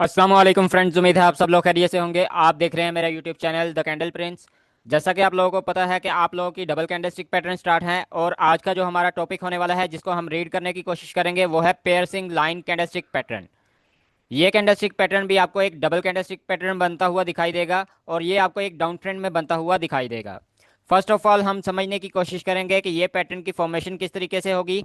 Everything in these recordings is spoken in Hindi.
अस्सलाम वालेकुम फ्रेंड्स, उम्मीद है आप सब लोग खैरियत से होंगे। आप देख रहे हैं मेरा YouTube channel the candle Prince. जैसा कि आप लोगों को पता है कि आप लोगों की डबल कैंडलस्टिक पैटर्न स्टार्ट है और आज का जो हमारा टॉपिक होने वाला है जिसको हम रीड करने की कोशिश करेंगे वो है पियर्सिंग लाइन कैंडलस्टिक पैटर्न। ये कैंडलस्टिक पैटर्न भी आपको एक डबल कैंडलस्टिक पैटर्न बनता हुआ दिखाई देगा और ये आपको एक डाउन ट्रेंड में बनता हुआ दिखाई देगा। फर्स्ट ऑफ ऑल हम समझने की कोशिश करेंगे कि ये पैटर्न की फॉर्मेशन किस तरीके से होगी।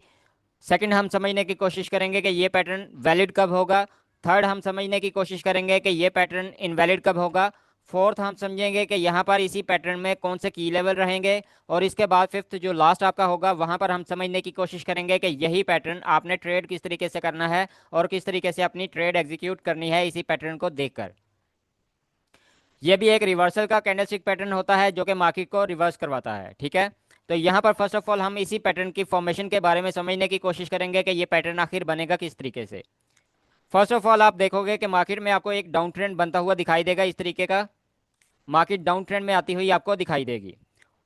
सेकंड, हम समझने की कोशिश करेंगे कि ये पैटर्न वैलिड कब होगा। थर्ड, हम समझने की कोशिश करेंगे कि ये पैटर्न इनवैलिड कब होगा। फोर्थ, हम समझेंगे कि यहाँ पर इसी पैटर्न में कौन से की लेवल रहेंगे। और इसके बाद फिफ्थ जो लास्ट आपका होगा वहाँ पर हम समझने की कोशिश करेंगे कि यही पैटर्न आपने ट्रेड किस तरीके से करना है और किस तरीके से अपनी ट्रेड एग्जीक्यूट करनी है इसी पैटर्न को देखकर। ये भी एक रिवर्सल का कैंडलस्टिक पैटर्न होता है जो कि मार्केट को रिवर्स करवाता है। ठीक है, तो यहाँ पर फर्स्ट ऑफ ऑल हम इसी पैटर्न की फॉर्मेशन के बारे में समझने की कोशिश करेंगे कि ये पैटर्न आखिर बनेगा किस तरीके से। फर्स्ट ऑफ ऑल आप देखोगे कि मार्केट में आपको एक डाउन ट्रेंड बनता हुआ दिखाई देगा इस तरीके का। मार्केट डाउन ट्रेंड में आती हुई आपको दिखाई देगी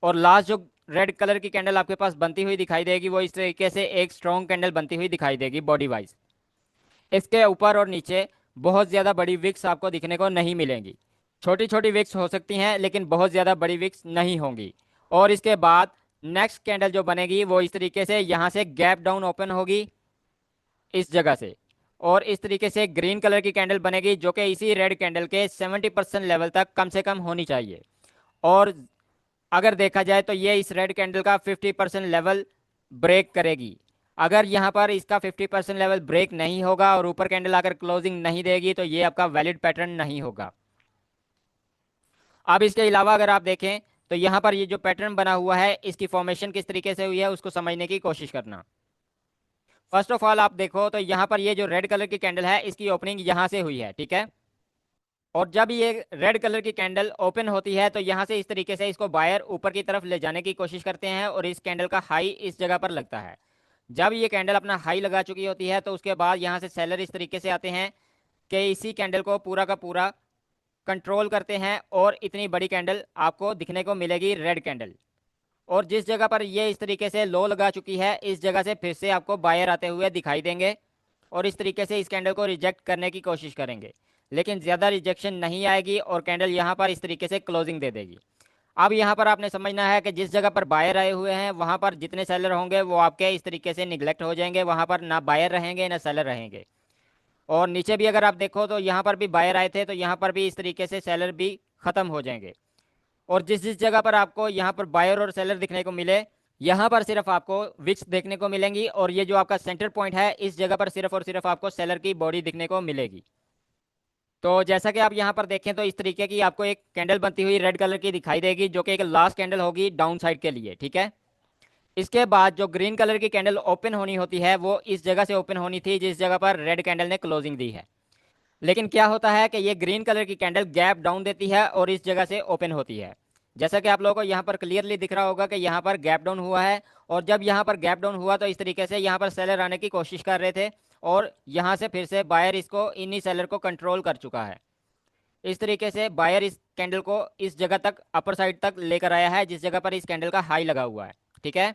और लास्ट जो रेड कलर की कैंडल आपके पास बनती हुई दिखाई देगी वो इस तरीके से एक स्ट्रॉन्ग कैंडल बनती हुई दिखाई देगी बॉडी वाइज। इसके ऊपर और नीचे बहुत ज़्यादा बड़ी विक्स आपको दिखने को नहीं मिलेंगी। छोटी छोटी विक्स हो सकती हैं लेकिन बहुत ज़्यादा बड़ी विक्स नहीं होंगी। और इसके बाद नेक्स्ट कैंडल जो बनेगी वो इस तरीके से यहाँ से गैप डाउन ओपन होगी इस जगह से और इस तरीके से ग्रीन कलर की कैंडल बनेगी जो कि इसी रेड कैंडल के 70% लेवल तक कम से कम होनी चाहिए। और अगर देखा जाए तो ये इस रेड कैंडल का 50% लेवल ब्रेक करेगी। अगर यहाँ पर इसका 50% लेवल ब्रेक नहीं होगा और ऊपर कैंडल आकर क्लोजिंग नहीं देगी तो ये आपका वैलिड पैटर्न नहीं होगा। अब इसके अलावा अगर आप देखें तो यहाँ पर ये जो पैटर्न बना हुआ है इसकी फॉर्मेशन किस तरीके से हुई है उसको समझने की कोशिश करना। फर्स्ट ऑफ ऑल आप देखो तो यहाँ पर ये जो रेड कलर की कैंडल है इसकी ओपनिंग यहाँ से हुई है। ठीक है, और जब ये रेड कलर की कैंडल ओपन होती है तो यहाँ से इस तरीके से इसको बायर ऊपर की तरफ ले जाने की कोशिश करते हैं और इस कैंडल का हाई इस जगह पर लगता है। जब ये कैंडल अपना हाई लगा चुकी होती है तो उसके बाद यहाँ से सेलर इस तरीके से आते हैं कि इसी कैंडल को पूरा का पूरा कंट्रोल करते हैं और इतनी बड़ी कैंडल आपको दिखने को मिलेगी रेड कैंडल। और जिस जगह पर ये इस तरीके से लो लगा चुकी है इस जगह से फिर से आपको बायर आते हुए दिखाई देंगे और इस तरीके से इस कैंडल को रिजेक्ट करने की कोशिश करेंगे लेकिन ज़्यादा रिजेक्शन नहीं आएगी और कैंडल यहाँ पर इस तरीके से क्लोजिंग दे देगी। अब यहाँ पर आपने समझना है कि जिस जगह पर बायर आए हुए हैं वहाँ पर जितने सेलर होंगे वो आपके इस तरीके से निगलेक्ट हो जाएंगे, वहाँ पर ना बायर रहेंगे ना सेलर रहेंगे। और नीचे भी अगर आप देखो तो यहाँ पर भी बायर आए थे तो यहाँ पर भी इस तरीके से सेलर भी ख़त्म हो जाएंगे। और जिस जिस जगह पर आपको यहाँ पर बायर और सेलर दिखने को मिले यहाँ पर सिर्फ आपको विक्स देखने को मिलेंगी और ये जो आपका सेंटर पॉइंट है इस जगह पर सिर्फ और सिर्फ आपको सेलर की बॉडी दिखने को मिलेगी। तो जैसा कि आप यहाँ पर देखें तो इस तरीके की आपको एक कैंडल बनती हुई रेड कलर की दिखाई देगी जो कि एक लास्ट कैंडल होगी डाउन साइड के लिए। ठीक है, इसके बाद जो ग्रीन कलर की कैंडल ओपन होनी होती है वो इस जगह से ओपन होनी थी जिस जगह पर रेड कैंडल ने क्लोजिंग दी है। लेकिन क्या होता है कि ये ग्रीन कलर की कैंडल गैप डाउन देती है और इस जगह से ओपन होती है। जैसा कि आप लोगों को यहाँ पर क्लियरली दिख रहा होगा कि यहाँ पर गैप डाउन हुआ है और जब यहाँ पर गैप डाउन हुआ तो इस तरीके से यहाँ पर सेलर आने की कोशिश कर रहे थे और यहाँ से फिर से बायर इसको इन्हीं सेलर को कंट्रोल कर चुका है। इस तरीके से बायर इस कैंडल को इस जगह तक अपर साइड तक लेकर आया है जिस जगह पर इस कैंडल का हाई लगा हुआ है। ठीक है,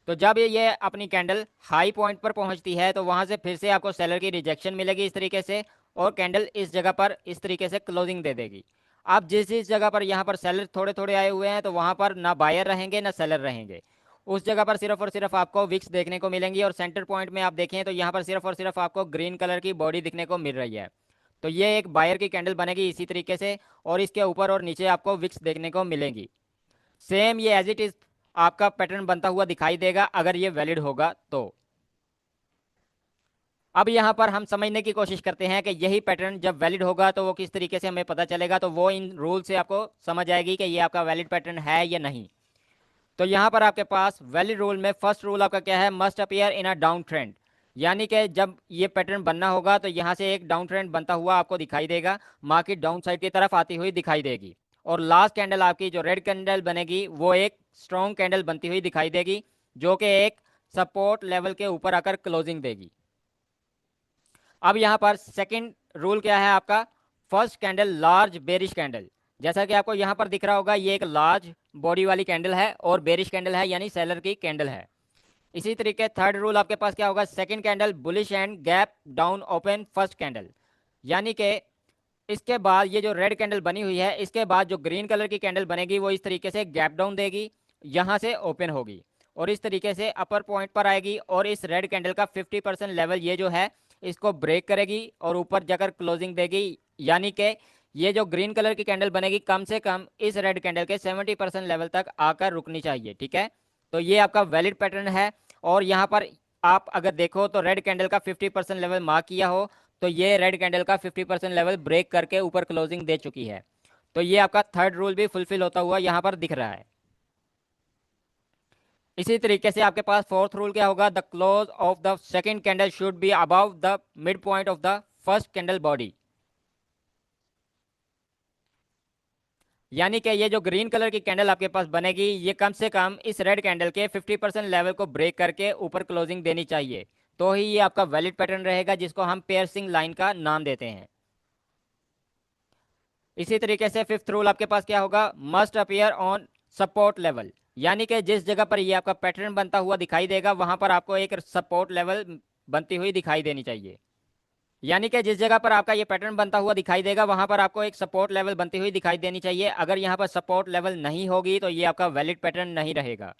तो जब ये अपनी कैंडल हाई पॉइंट पर पहुंचती है तो वहां से फिर से आपको सेलर की रिजेक्शन मिलेगी इस तरीके से और कैंडल इस जगह पर इस तरीके से क्लोजिंग दे देगी। अब जिस जिस जगह पर यहाँ पर सेलर थोड़े थोड़े आए हुए हैं तो वहां पर ना बायर रहेंगे ना सेलर रहेंगे। उस जगह पर सिर्फ और सिर्फ आपको विक्स देखने को मिलेंगी और सेंटर पॉइंट में आप देखें तो यहाँ पर सिर्फ और सिर्फ आपको ग्रीन कलर की बॉडी दिखने को मिल रही है। तो ये एक बायर की कैंडल बनेगी इसी तरीके से और इसके ऊपर और नीचे आपको विक्स देखने को मिलेंगी। सेम ये एज इट इज आपका पैटर्न बनता हुआ दिखाई देगा अगर ये वैलिड होगा तो। अब यहाँ पर हम समझने की कोशिश करते हैं कि यही पैटर्न जब वैलिड होगा तो वो किस तरीके से हमें पता चलेगा, तो वो इन रूल से आपको समझ आएगी कि ये आपका वैलिड पैटर्न है या नहीं। तो यहाँ पर आपके पास वैलिड रूल में फर्स्ट रूल आपका क्या है, must appear in a down trend. यानी कि जब ये पैटर्न बनना होगा तो यहाँ से एक डाउन ट्रेंड बनता हुआ आपको दिखाई देगा, मार्केट डाउन साइड की तरफ आती हुई दिखाई देगी और लास्ट कैंडल आपकी जो रेड कैंडल बनेगी वो एक स्ट्रॉन्ग कैंडल बनती हुई दिखाई देगी जो कि एक सपोर्ट लेवल के ऊपर आकर क्लोजिंग देगी। अब यहाँ पर सेकंड रूल क्या है आपका, first candle large bearish candle. जैसा कि आपको यहाँ पर दिख रहा होगा ये एक लार्ज बॉडी वाली कैंडल है और बेरिश कैंडल है यानी सेलर की कैंडल है। इसी तरीके थर्ड रूल आपके पास क्या होगा, second candle bullish and gap down open first candle. यानी कि इसके बाद ये जो रेड कैंडल बनी हुई है, इसके बाद जो ग्रीन कलर की कैंडल बनेगी वो इस तरीके से गैप डाउन देगी, यहाँ से ओपन होगी और इस तरीके से अपर पॉइंट पर आएगी और इस रेड कैंडल का 50% लेवल ये जो है इसको ब्रेक करेगी और ऊपर जाकर क्लोजिंग देगी। यानी कि ये जो ग्रीन कलर की कैंडल बनेगी कम से कम इस रेड कैंडल के 70% लेवल तक आकर रुकनी चाहिए। ठीक है, तो ये आपका वैलिड पैटर्न है। और यहाँ पर आप अगर देखो तो रेड कैंडल का 50% लेवल मार्क किया हो, तो ये रेड कैंडल का 50% लेवल ब्रेक करके ऊपर क्लोजिंग दे चुकी है। तो ये आपका थर्ड रूल भी फुलफिल होता हुआ यहाँ पर दिख रहा है। इसी तरीके से आपके पास फोर्थ रूल क्या होगा, the close of the second candle should be above the mid point of the first candle body. यानी कि ये जो ग्रीन कलर की कैंडल आपके पास बनेगी ये कम से कम इस रेड कैंडल के 50% लेवल को ब्रेक करके ऊपर क्लोजिंग देनी चाहिए, तो ही ये आपका वैलिड पैटर्न रहेगा, जिसको हम पियर्सिंग लाइन का नाम देते हैं। इसी तरीके से फिफ्थ रूल आपके पास क्या होगा, must appear on support level. यानी कि जिस जगह पर ये आपका पैटर्न बनता हुआ दिखाई देगा वहां पर आपको एक सपोर्ट लेवल बनती हुई दिखाई देनी चाहिए। यानी कि जिस जगह पर आपका ये पैटर्न बनता हुआ दिखाई देगा वहां पर आपको एक सपोर्ट लेवल बनती हुई दिखाई देनी चाहिए। अगर यहाँ पर सपोर्ट लेवल नहीं होगी तो ये आपका वैलिड पैटर्न नहीं रहेगा।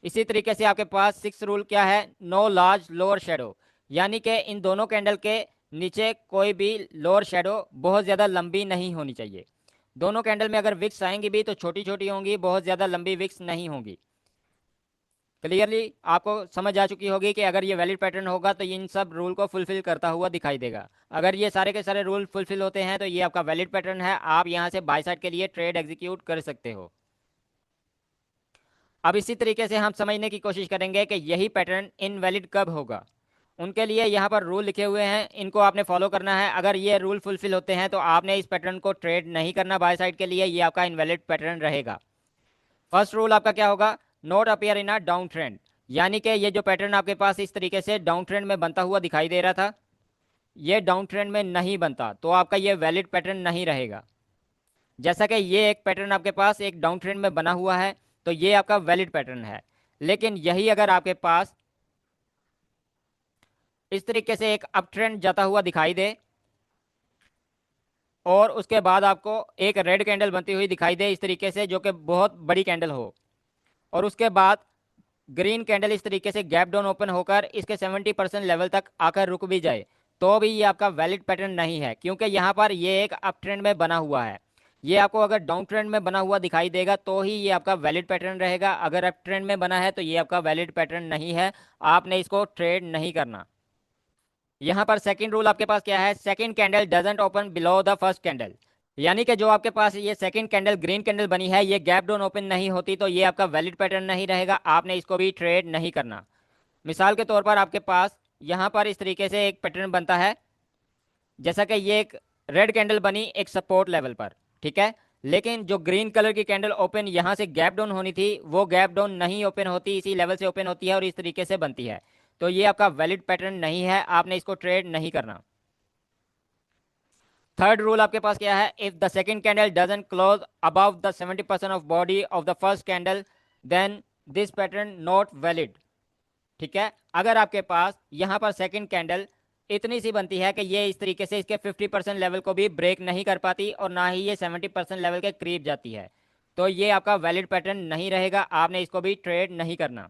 इसी तरीके से आपके पास सिक्स रूल क्या है, नो लार्ज लोअर शेडो। यानी कि इन दोनों कैंडल के नीचे कोई भी लोअर शेडो बहुत ज़्यादा लंबी नहीं होनी चाहिए। दोनों कैंडल में अगर विक्स आएंगी भी तो छोटी छोटी होंगी, बहुत ज़्यादा लंबी विक्स नहीं होंगी। क्लियरली आपको समझ आ चुकी होगी कि अगर ये वैलिड पैटर्न होगा तो इन सब रूल को फुलफिल करता हुआ दिखाई देगा। अगर ये सारे के सारे रूल फुलफिल होते हैं तो ये आपका वैलिड पैटर्न है, आप यहाँ से बाय साइड के लिए ट्रेड एग्जीक्यूट कर सकते हो। अब इसी तरीके से हम समझने की कोशिश करेंगे कि यही पैटर्न इनवैलिड कब होगा। उनके लिए यहाँ पर रूल लिखे हुए हैं, इनको आपने फॉलो करना है। अगर ये रूल फुलफिल होते हैं तो आपने इस पैटर्न को ट्रेड नहीं करना बाय साइड के लिए, ये आपका इनवैलिड पैटर्न रहेगा। फर्स्ट रूल आपका क्या होगा, not appear in a down trend. यानी कि ये जो पैटर्न आपके पास इस तरीके से डाउन ट्रेंड में बनता हुआ दिखाई दे रहा था, ये डाउन ट्रेंड में नहीं बनता तो आपका ये वैलिड पैटर्न नहीं रहेगा। जैसा कि ये एक पैटर्न आपके पास एक डाउन ट्रेंड में बना हुआ है तो ये आपका वैलिड पैटर्न है। लेकिन यही अगर आपके पास इस तरीके से एक अप ट्रेंड जाता हुआ दिखाई दे और उसके बाद आपको एक रेड कैंडल बनती हुई दिखाई दे इस तरीके से, जो कि बहुत बड़ी कैंडल हो, और उसके बाद ग्रीन कैंडल इस तरीके से गैप डाउन ओपन होकर इसके 70% लेवल तक आकर रुक भी जाए, तो भी ये आपका वैलिड पैटर्न नहीं है, क्योंकि यहाँ पर ये एक अप ट्रेंड में बना हुआ है। ये आपको अगर डाउन ट्रेंड में बना हुआ दिखाई देगा तो ही ये आपका वैलिड पैटर्न रहेगा। अगर अप ट्रेंड में बना है तो ये आपका वैलिड पैटर्न नहीं है, आपने इसको ट्रेड नहीं करना। यहाँ पर सेकंड रूल आपके पास क्या है, second candle doesn't open below the first candle. यानी कि जो आपके पास ये सेकंड कैंडल ग्रीन कैंडल बनी है ये गैप डाउन ओपन नहीं होती तो ये आपका वैलिड पैटर्न नहीं रहेगा, आपने इसको भी ट्रेड नहीं करना। मिसाल के तौर पर आपके पास यहाँ पर इस तरीके से एक पैटर्न बनता है, जैसा कि ये एक रेड कैंडल बनी एक सपोर्ट लेवल पर, ठीक है, लेकिन जो ग्रीन कलर की कैंडल ओपन यहाँ से गैप डाउन होनी थी वो गैप डाउन नहीं ओपन होती, इसी लेवल से ओपन होती है और इस तरीके से बनती है, तो ये आपका वैलिड पैटर्न नहीं है, आपने इसको ट्रेड नहीं करना। थर्ड रूल आपके पास क्या है, if the second candle doesn't close above the 70% of body of the first candle then this pattern not valid. ठीक है, अगर आपके पास यहाँ पर सेकंड कैंडल इतनी सी बनती है कि ये इस तरीके से इसके 50% लेवल को भी ब्रेक नहीं कर पाती और ना ही ये 70% लेवल के करीब जाती है, तो ये आपका वैलिड पैटर्न नहीं रहेगा, आपने इसको भी ट्रेड नहीं करना।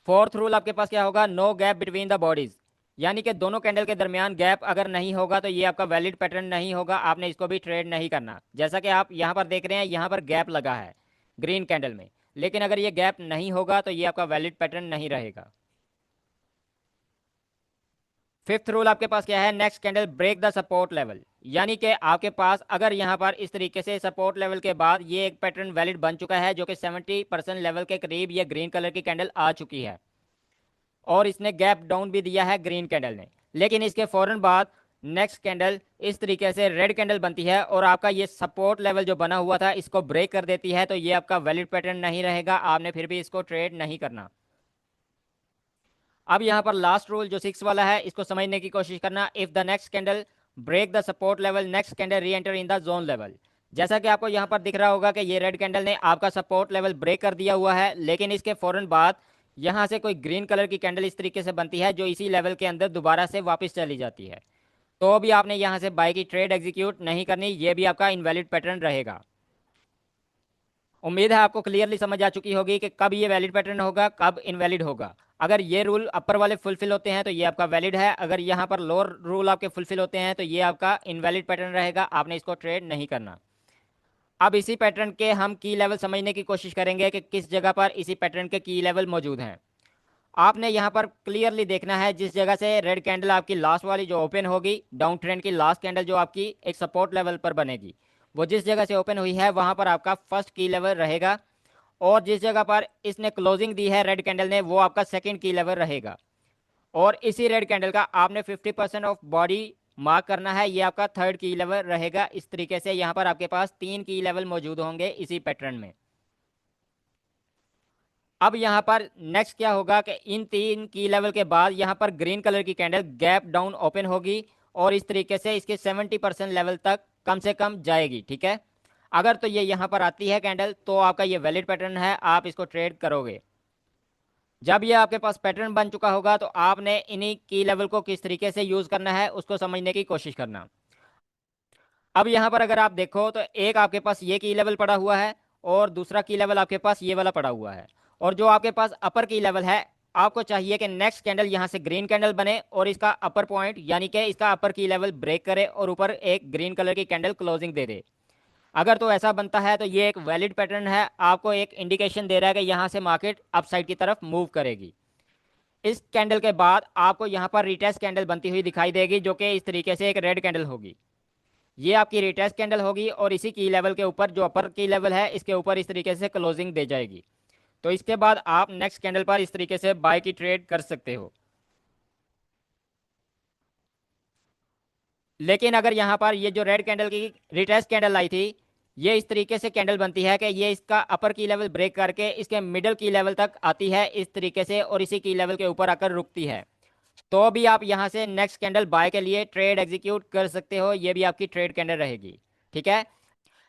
फोर्थ रूल आपके पास क्या होगा, no gap between the bodies. यानी कि दोनों कैंडल के दरमियान गैप अगर नहीं होगा तो ये आपका वैलिड पैटर्न नहीं होगा, आपने इसको भी ट्रेड नहीं करना। जैसा कि आप यहाँ पर देख रहे हैं यहाँ पर गैप लगा है ग्रीन कैंडल में, लेकिन अगर ये गैप नहीं होगा तो ये आपका वैलिड पैटर्न नहीं रहेगा। फिफ्थ रूल आपके पास क्या है, next candle break the support level. यानी कि आपके पास अगर यहाँ पर इस तरीके से सपोर्ट लेवल के बाद ये एक पैटर्न वैलिड बन चुका है जो कि 70% लेवल के करीब ये ग्रीन कलर की कैंडल आ चुकी है और इसने गैप डाउन भी दिया है ग्रीन कैंडल ने, लेकिन इसके फौरन बाद नेक्स्ट कैंडल इस तरीके से रेड कैंडल बनती है और आपका ये सपोर्ट लेवल जो बना हुआ था इसको ब्रेक कर देती है, तो ये आपका वैलिड पैटर्न नहीं रहेगा, आपने फिर भी इसको ट्रेड नहीं करना। अब यहाँ पर लास्ट रूल जो 6 वाला है इसको समझने की कोशिश करना, if the next candle break the support level next candle re enter in the zone level. जैसा कि आपको यहाँ पर दिख रहा होगा कि ये रेड कैंडल ने आपका सपोर्ट लेवल ब्रेक कर दिया हुआ है, लेकिन इसके फौरन बाद यहाँ से कोई ग्रीन कलर की कैंडल इस तरीके से बनती है जो इसी लेवल के अंदर दोबारा से वापस चली जाती है, तो भी आपने यहाँ से बाय की ट्रेड एग्जीक्यूट नहीं करनी, ये भी आपका इनवैलिड पैटर्न रहेगा। उम्मीद है आपको क्लियरली समझ आ चुकी होगी कि कब ये वैलिड पैटर्न होगा, कब इनवैलिड होगा। अगर ये रूल अपर वाले फुलफिल होते हैं तो ये आपका वैलिड है, अगर यहाँ पर लोअर रूल आपके फुलफिल होते हैं तो ये आपका इनवैलिड पैटर्न रहेगा, आपने इसको ट्रेड नहीं करना। अब इसी पैटर्न के हम की लेवल समझने की कोशिश करेंगे कि किस जगह पर इसी पैटर्न के की लेवल मौजूद हैं। आपने यहाँ पर क्लियरली देखना है, जिस जगह से रेड कैंडल आपकी लास्ट वाली जो ओपन होगी, डाउन ट्रेंड की लास्ट कैंडल जो आपकी एक सपोर्ट लेवल पर बनेगी, वो जिस जगह से ओपन हुई है वहाँ पर आपका फर्स्ट की लेवल रहेगा। और जिस जगह पर इसने क्लोजिंग दी है रेड कैंडल ने, वो आपका सेकंड की लेवल रहेगा। और इसी रेड कैंडल का आपने 50% ऑफ बॉडी मार्क करना है, ये आपका थर्ड की लेवल रहेगा। इस तरीके से यहाँ पर आपके पास 3 की लेवल मौजूद होंगे इसी पैटर्न में। अब यहाँ पर नेक्स्ट क्या होगा कि इन 3 की लेवल के बाद यहाँ पर ग्रीन कलर की कैंडल गैप डाउन ओपन होगी और इस तरीके से इसके 70% लेवल तक कम से कम जाएगी। ठीक है, अगर तो ये यहाँ पर आती है कैंडल तो आपका ये वैलिड पैटर्न है, आप इसको ट्रेड करोगे। जब ये आपके पास पैटर्न बन चुका होगा तो आपने इन्हीं की लेवल को किस तरीके से यूज़ करना है उसको समझने की कोशिश करना। अब यहाँ पर अगर आप देखो तो एक आपके पास ये की लेवल पड़ा हुआ है और दूसरा की लेवल आपके पास ये वाला पड़ा हुआ है। और जो आपके पास अपर की लेवल है, आपको चाहिए कि नेक्स्ट कैंडल यहाँ से ग्रीन कैंडल बने और इसका अपर पॉइंट यानी कि इसका अपर की लेवल ब्रेक करे और ऊपर एक ग्रीन कलर की कैंडल क्लोजिंग दे दे। अगर तो ऐसा बनता है तो ये एक वैलिड पैटर्न है, आपको एक इंडिकेशन दे रहा है कि यहाँ से मार्केट अपसाइड की तरफ मूव करेगी। इस कैंडल के बाद आपको यहाँ पर रिटेस्ट कैंडल बनती हुई दिखाई देगी, जो कि इस तरीके से एक रेड कैंडल होगी। ये आपकी रिटेस्ट कैंडल होगी और इसी की लेवल के ऊपर जो अपर की लेवल है इसके ऊपर इस तरीके से क्लोजिंग दे जाएगी। तो इसके बाद आप नेक्स्ट कैंडल पर इस तरीके से बाय की ट्रेड कर सकते हो। लेकिन अगर यहाँ पर ये जो रेड कैंडल की रिटेस्ट कैंडल आई थी, ये इस तरीके से कैंडल बनती है कि ये इसका अपर की लेवल ब्रेक करके इसके मिडल की लेवल तक आती है इस तरीके से और इसी की लेवल के ऊपर आकर रुकती है, तो भी आप यहाँ से नेक्स्ट कैंडल बाय के लिए ट्रेड एग्जीक्यूट कर सकते हो, ये भी आपकी ट्रेड कैंडल रहेगी। ठीक है,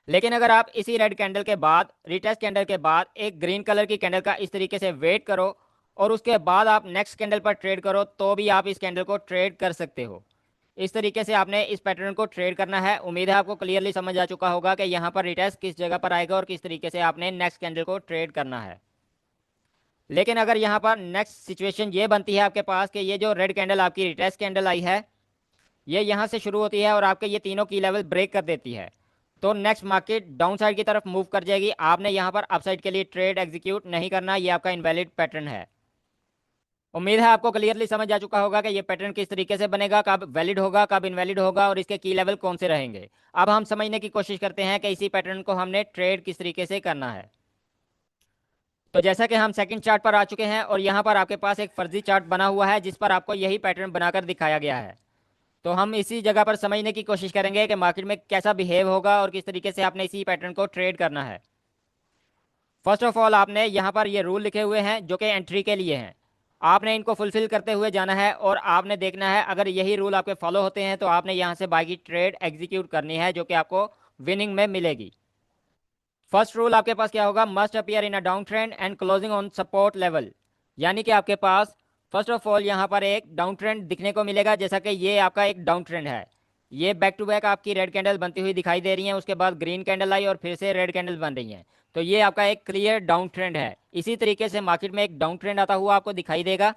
लेकिन अगर आप इसी रेड कैंडल के बाद रिटेस्ट कैंडल के बाद एक ग्रीन कलर की कैंडल का इस तरीके से वेट करो और उसके बाद आप नेक्स्ट कैंडल पर ट्रेड करो, तो भी आप इस कैंडल को ट्रेड कर सकते हो। इस तरीके से आपने इस पैटर्न को ट्रेड करना है। उम्मीद है आपको क्लियरली समझ आ चुका होगा कि यहाँ पर रिटेस्ट किस जगह पर आएगा और किस तरीके से आपने नेक्स्ट कैंडल को ट्रेड करना है। लेकिन अगर यहाँ पर नेक्स्ट सिचुएशन ये बनती है आपके पास कि ये जो रेड कैंडल आपकी रिटेस्ट कैंडल आई है, ये यहाँ से शुरू होती है और आपके ये तीनों की लेवल ब्रेक कर देती है, तो नेक्स्ट मार्केट डाउन साइड की तरफ मूव कर जाएगी। आपने यहाँ पर अपसाइड के लिए ट्रेड एग्जीक्यूट नहीं करना, ये आपका इनवैलिड पैटर्न है। उम्मीद है आपको क्लियरली समझ आ चुका होगा कि ये पैटर्न किस तरीके से बनेगा, कब वैलिड होगा, कब इनवैलिड होगा और इसके की लेवल कौन से रहेंगे। अब हम समझने की कोशिश करते हैं कि इसी पैटर्न को हमने ट्रेड किस तरीके से करना है। तो जैसा कि हम सेकंड चार्ट पर आ चुके हैं और यहाँ पर आपके पास एक फर्जी चार्ट बना हुआ है जिस पर आपको यही पैटर्न बनाकर दिखाया गया है। तो हम इसी जगह पर समझने की कोशिश करेंगे कि मार्केट में कैसा बिहेव होगा और किस तरीके से आपने इसी पैटर्न को ट्रेड करना है। फर्स्ट ऑफ ऑल आपने यहाँ पर ये रूल लिखे हुए हैं जो कि एंट्री के लिए हैं, आपने इनको फुलफिल करते हुए जाना है और आपने देखना है अगर यही रूल आपके फॉलो होते हैं तो आपने यहाँ से बाय की ट्रेड एग्जीक्यूट करनी है, जो कि आपको विनिंग में मिलेगी। फर्स्ट रूल आपके पास क्या होगा, must appear in a down trend and closing on support level. यानी कि आपके पास फर्स्ट ऑफ ऑल यहाँ पर एक डाउन ट्रेंड दिखने को मिलेगा, जैसा कि ये आपका एक डाउन ट्रेंड है। ये बैक टू बैक आपकी रेड कैंडल बनती हुई दिखाई दे रही है, उसके बाद ग्रीन कैंडल आई और फिर से रेड कैंडल बन रही है, तो ये आपका एक क्लियर डाउन ट्रेंड है। इसी तरीके से मार्केट में एक डाउन ट्रेंड आता हुआ आपको दिखाई देगा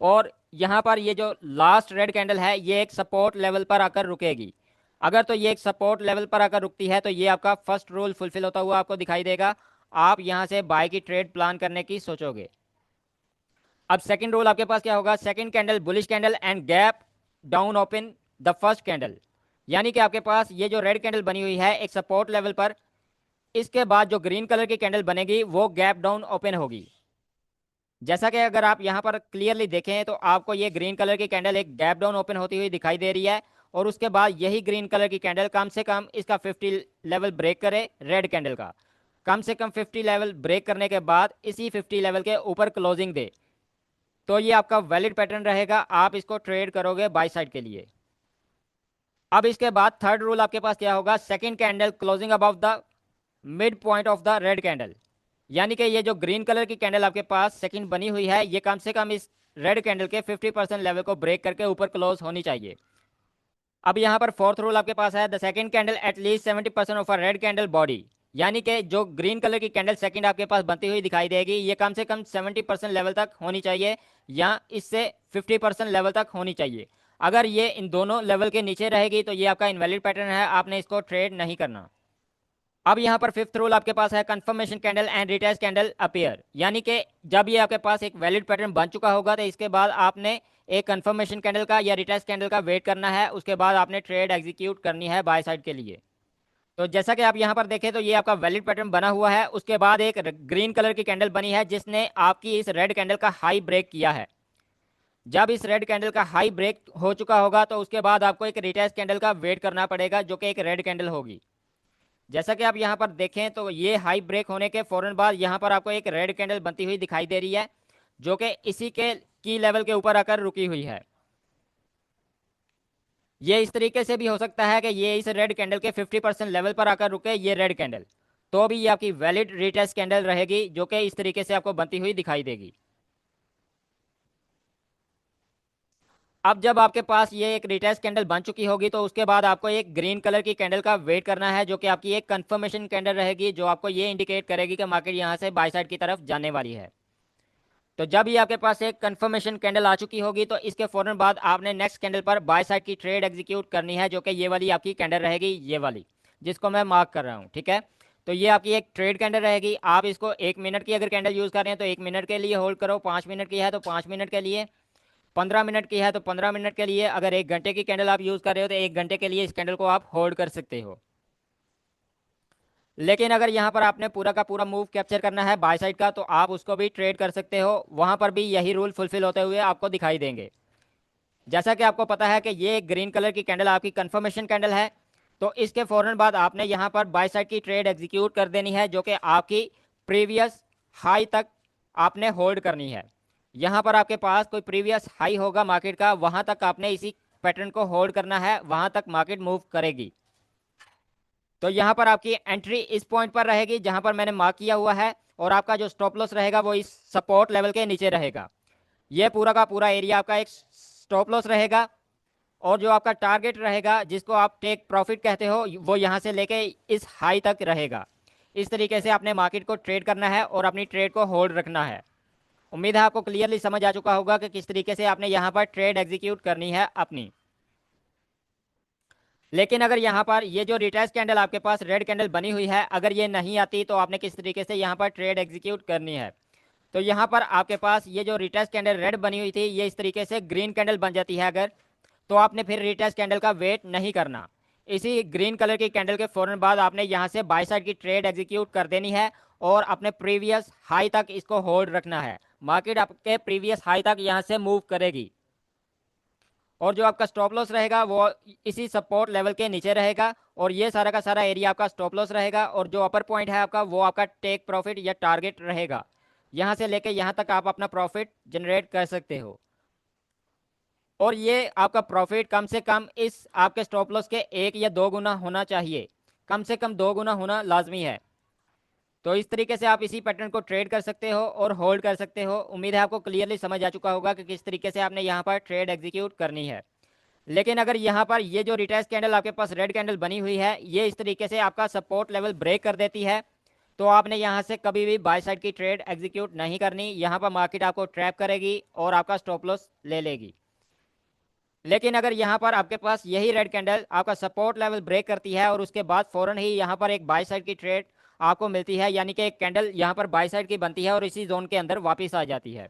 और यहाँ पर ये जो लास्ट रेड कैंडल है ये एक सपोर्ट लेवल पर आकर रुकेगी। अगर तो ये एक सपोर्ट लेवल पर आकर रुकती है तो ये आपका फर्स्ट रूल फुलफिल होता हुआ आपको दिखाई देगा, आप यहाँ से बाय की ट्रेड प्लान करने की सोचोगे। अब सेकंड रूल आपके पास क्या होगा, second candle bullish candle and gap down open the first candle. यानी कि आपके पास ये जो रेड कैंडल बनी हुई है एक सपोर्ट लेवल पर, इसके बाद जो ग्रीन कलर की कैंडल बनेगी वो गैप डाउन ओपन होगी। जैसा कि अगर आप यहाँ पर क्लियरली देखें तो आपको ये ग्रीन कलर की कैंडल एक गैप डाउन ओपन होती हुई दिखाई दे रही है और उसके बाद यही ग्रीन कलर की कैंडल कम से कम इसका 50 लेवल ब्रेक करे, रेड कैंडल का कम से कम 50 लेवल ब्रेक करने के बाद इसी 50 लेवल के ऊपर क्लोजिंग दे, तो ये आपका वैलिड पैटर्न रहेगा, आप इसको ट्रेड करोगे बाय साइड के लिए। अब इसके बाद थर्ड रूल आपके पास क्या होगा, second candle closing above the mid point of the red candle. यानी कि ये जो ग्रीन कलर की कैंडल आपके पास सेकंड बनी हुई है ये कम से कम इस रेड कैंडल के 50% लेवल को ब्रेक करके ऊपर क्लोज होनी चाहिए। अब यहाँ पर फोर्थ रूल आपके पास है, the second candle at least 70% of a red candle body, यानी कि जो ग्रीन कलर की कैंडल सेकंड आपके पास बनती हुई दिखाई देगी, ये कम से कम 70% लेवल तक होनी चाहिए या इससे 50% लेवल तक होनी चाहिए। अगर ये इन दोनों लेवल के नीचे रहेगी तो ये आपका इनवैलिड पैटर्न है, आपने इसको ट्रेड नहीं करना। अब यहाँ पर फिफ्थ रूल आपके पास है, confirmation candle and retest candle appear, यानी कि जब ये आपके पास एक वैलिड पैटर्न बन चुका होगा तो इसके बाद आपने एक कंफर्मेशन कैंडल का या रिटेस्ट कैंडल का वेट करना है, उसके बाद आपने ट्रेड एग्जीक्यूट करनी है बाय साइड के लिए। तो जैसा कि आप यहाँ पर देखें तो ये आपका वैलिड पैटर्न बना हुआ है, उसके बाद एक ग्रीन कलर की कैंडल बनी है जिसने आपकी इस रेड कैंडल का हाई ब्रेक किया है। जब इस रेड कैंडल का हाई ब्रेक हो चुका होगा तो उसके बाद आपको एक रिटेस्ट कैंडल का वेट करना पड़ेगा जो कि एक रेड कैंडल होगी। जैसा कि आप यहाँ पर देखें तो ये हाई ब्रेक होने के फौरन बाद यहाँ पर आपको एक रेड कैंडल बनती हुई दिखाई दे रही है जो कि इसी के की लेवल के ऊपर आकर रुकी हुई है। ये इस तरीके से भी हो सकता है कि ये इस रेड कैंडल के 50% लेवल पर आकर रुके ये रेड कैंडल, तो भी ये आपकी वैलिड रिटेस्ट कैंडल रहेगी जो कि इस तरीके से आपको बनती हुई दिखाई देगी। अब जब आपके पास ये एक रिटेस्ट कैंडल बन चुकी होगी तो उसके बाद आपको एक ग्रीन कलर की कैंडल का वेट करना है जो कि आपकी एक कंफर्मेशन कैंडल रहेगी जो आपको ये इंडिकेट करेगी कि मार्केट यहाँ से बाय साइड की तरफ जाने वाली है। तो जब ये आपके पास एक कंफर्मेशन कैंडल आ चुकी होगी तो इसके फौरन बाद आपने नेक्स्ट कैंडल पर बाय साइड की ट्रेड एग्जीक्यूट करनी है जो कि ये वाली आपकी कैंडल रहेगी, ये वाली जिसको मैं मार्क कर रहा हूँ, ठीक है। तो ये आपकी एक ट्रेड कैंडल रहेगी। आप इसको 1 मिनट की अगर कैंडल यूज़ कर रहे हैं तो 1 मिनट के लिए होल्ड करो, 5 मिनट की है तो 5 मिनट के लिए, 15 मिनट की है तो 15 मिनट के लिए, अगर 1 घंटे की कैंडल आप यूज़ कर रहे हो तो 1 घंटे के लिए इस कैंडल को आप होल्ड कर सकते हो। लेकिन अगर यहाँ पर आपने पूरा का पूरा मूव कैप्चर करना है बाय साइड का तो आप उसको भी ट्रेड कर सकते हो, वहाँ पर भी यही रूल फुलफिल होते हुए आपको दिखाई देंगे। जैसा कि आपको पता है कि ये ग्रीन कलर की कैंडल आपकी कंफर्मेशन कैंडल है, तो इसके फौरन बाद आपने यहाँ पर बाय साइड की ट्रेड एग्जीक्यूट कर देनी है जो कि आपकी प्रीवियस हाई तक आपने होल्ड करनी है। यहाँ पर आपके पास कोई प्रीवियस हाई होगा मार्केट का, वहाँ तक आपने इसी पैटर्न को होल्ड करना है, वहाँ तक मार्केट मूव करेगी। तो यहाँ पर आपकी एंट्री इस पॉइंट पर रहेगी जहाँ पर मैंने मार्क किया हुआ है, और आपका जो स्टॉप लॉस रहेगा वो इस सपोर्ट लेवल के नीचे रहेगा। ये पूरा का पूरा एरिया आपका एक स्टॉप लॉस रहेगा, और जो आपका टारगेट रहेगा जिसको आप टेक प्रॉफिट कहते हो वो यहाँ से लेके इस हाई तक रहेगा। इस तरीके से आपने मार्केट को ट्रेड करना है और अपनी ट्रेड को होल्ड रखना है। उम्मीद है आपको क्लियरली समझ आ चुका होगा कि किस तरीके से आपने यहाँ पर ट्रेड एग्जीक्यूट करनी है अपनी। लेकिन अगर यहाँ पर ये जो रिटेस्ट कैंडल आपके पास रेड कैंडल बनी हुई है, अगर ये नहीं आती तो आपने किस तरीके से यहाँ पर ट्रेड एग्जीक्यूट करनी है। तो यहाँ पर आपके पास ये जो रिटेस्ट कैंडल रेड बनी हुई थी ये इस तरीके से ग्रीन कैंडल बन जाती है अगर, तो आपने फिर रिटेस्ट कैंडल का वेट नहीं करना। इसी ग्रीन कलर की कैंडल के फौरन बाद आपने यहाँ से बाय साइड की ट्रेड एग्जीक्यूट कर देनी है और अपने प्रीवियस हाई तक इसको होल्ड रखना है। मार्केट आपके प्रीवियस हाई तक यहाँ से मूव करेगी, और जो आपका स्टॉप लॉस रहेगा वो इसी सपोर्ट लेवल के नीचे रहेगा, और ये सारा का सारा एरिया आपका स्टॉप लॉस रहेगा, और जो अपर पॉइंट है आपका वो आपका टेक प्रॉफिट या टारगेट रहेगा। यहाँ से लेके यहाँ तक आप अपना प्रॉफिट जनरेट कर सकते हो, और ये आपका प्रॉफिट कम से कम इस आपके स्टॉप लॉस के 1 या 2 गुना होना चाहिए, कम से कम 2 गुना होना लाजमी है। तो इस तरीके से आप इसी पैटर्न को ट्रेड कर सकते हो और होल्ड कर सकते हो। उम्मीद है आपको क्लियरली समझ आ चुका होगा कि किस तरीके से आपने यहाँ पर ट्रेड एग्जीक्यूट करनी है। लेकिन अगर यहाँ पर ये जो रिटेस्ट कैंडल आपके पास रेड कैंडल बनी हुई है ये इस तरीके से आपका सपोर्ट लेवल ब्रेक कर देती है, तो आपने यहाँ से कभी भी बाय साइड की ट्रेड एग्जीक्यूट नहीं करनी। यहाँ पर मार्केट आपको ट्रैप करेगी और आपका स्टॉप लॉस ले लेगी। लेकिन अगर यहाँ पर आपके पास यही रेड कैंडल आपका सपोर्ट लेवल ब्रेक करती है और उसके बाद फ़ौरन ही यहाँ पर एक बाय साइड की ट्रेड आपको मिलती है, यानी कि एक कैंडल यहाँ पर बाय साइड की बनती है और इसी जोन के अंदर वापस आ जाती है,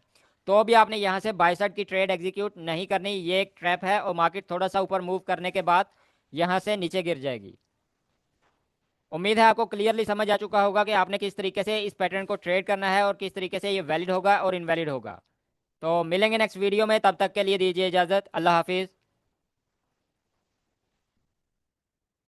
तो भी आपने यहाँ से बाय साइड की ट्रेड एग्जीक्यूट नहीं करनी। ये एक ट्रैप है और मार्केट थोड़ा सा ऊपर मूव करने के बाद यहाँ से नीचे गिर जाएगी। उम्मीद है आपको क्लियरली समझ आ चुका होगा कि आपने किस तरीके से इस पैटर्न को ट्रेड करना है और किस तरीके से ये वैलिड होगा और इनवैलिड होगा। तो मिलेंगे नेक्स्ट वीडियो में, तब तक के लिए दीजिए इजाज़त। अल्लाह हाफिज़।